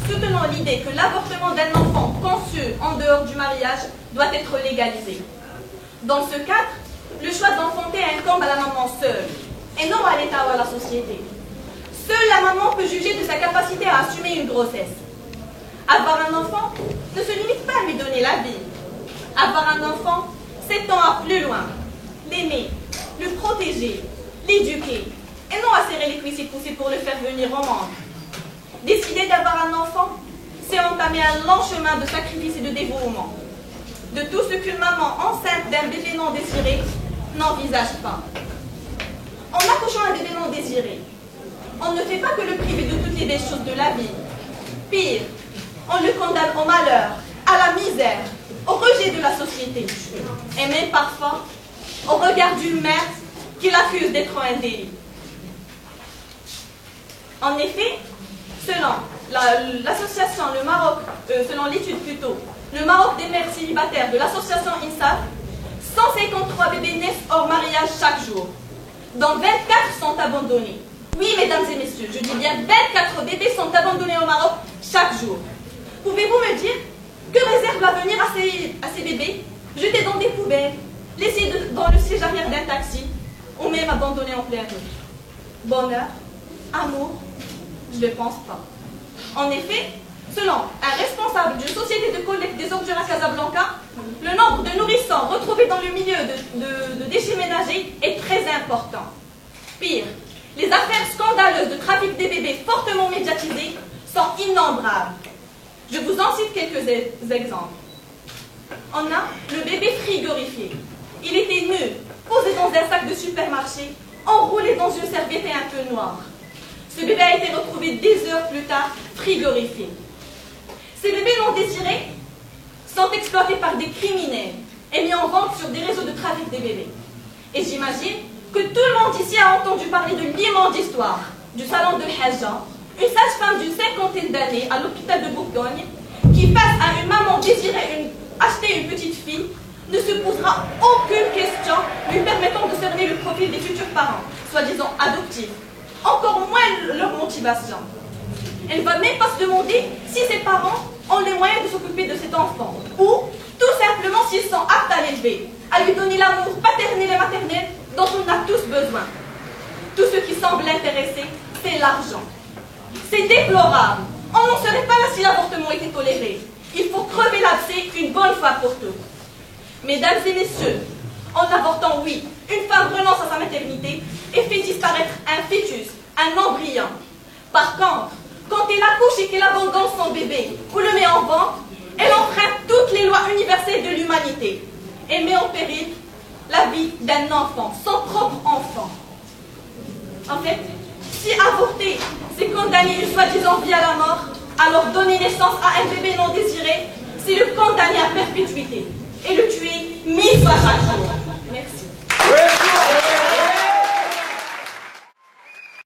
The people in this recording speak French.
soutenons l'idée que l'avortement d'un enfant conçu en dehors du mariage doit être légalisé. Dans ce cadre, le choix d'enfanter incombe à la maman seule, et non à l'État ou à la société. Seule la maman peut juger de sa capacité à assumer une grossesse. Avoir un enfant ne se limite pas à lui donner la vie. Avoir un enfant s'étend à plus loin. L'aimer, le protéger, l'éduquer, et non à serrer les cuisses et pousser pour le faire venir au monde. Décider d'avoir un enfant, c'est entamer un long chemin de sacrifice et de dévouement. De tout ce qu'une maman enceinte d'un bébé non désiré n'envisage pas. En accouchant un bébé non désiré, on ne fait pas que le priver de toutes les belles choses de la vie. Pire, on le condamne au malheur, à la misère, au rejet de la société, et même parfois au regard d'une mère qui l'accuse d'être un délit. En effet, selon l'association Le Maroc, selon l'étude plutôt, le Maroc des mères célibataires de l'association INSAF, 153 bébés naissent hors mariage chaque jour, dont 24 sont abandonnés. Oui, mesdames et messieurs, je dis bien 24 bébés sont abandonnés au Maroc chaque jour. Pouvez-vous me dire que réserve l'avenir à ces bébés jetés dans des poubelles, laissés dans le siège arrière d'un taxi, ou même abandonnés en pleine rue? Bonheur, amour, je ne le pense pas. En effet, selon un responsable d'une société de collecte des ordures à Casablanca, le nombre de nourrissons retrouvés dans le milieu de déchets ménagers est très important. Pire, les affaires scandaleuses de trafic des bébés fortement médiatisées sont innombrables. Je vous en cite quelques exemples. On a le bébé frigorifié. Il était nu, posé dans un sac de supermarché, enroulé dans une serviette et un peu noire. Ce bébé a été retrouvé des heures plus tard, frigorifié. Ces bébés non désirés sont exploités par des criminels et mis en vente sur des réseaux de trafic des bébés. Et j'imagine que tout le monde ici a entendu parler de l'immense histoire du salon de Hajja, une sage-femme d'une 50aine d'années à l'hôpital de Bourgogne, qui face à une maman désirée acheter une petite fille, ne se posera aucune question lui permettant de cerner le profil des futurs parents, soi-disant adoptifs, encore moins leur motivation. Elle ne va même pas se demander si ses parents ont les moyens de s'occuper de cet enfant, ou tout simplement s'ils sont aptes à l'élever, à lui donner l'amour paternel et maternel dont on a tous besoin. Tout ce qui semble l'intéresser, c'est l'argent. C'est déplorable. On n'en serait pas là si l'avortement était toléré. Il faut crever l'abcès une bonne fois pour toutes. Mesdames et messieurs, en avortant, oui, une femme renonce à sa maternité et fait disparaître un fœtus, un embryon. Par contre, quand elle accouche et qu'elle abandonne son bébé ou le met en vente, elle enfreint toutes les lois universelles de l'humanité et met en péril la vie d'un enfant, son propre enfant. En fait, si avorter, c'est condamner une soi-disant vie à la mort, alors donner naissance à un bébé non désiré, c'est le condamner à perpétuité et le tuer 1000 fois chaque jour. Merci.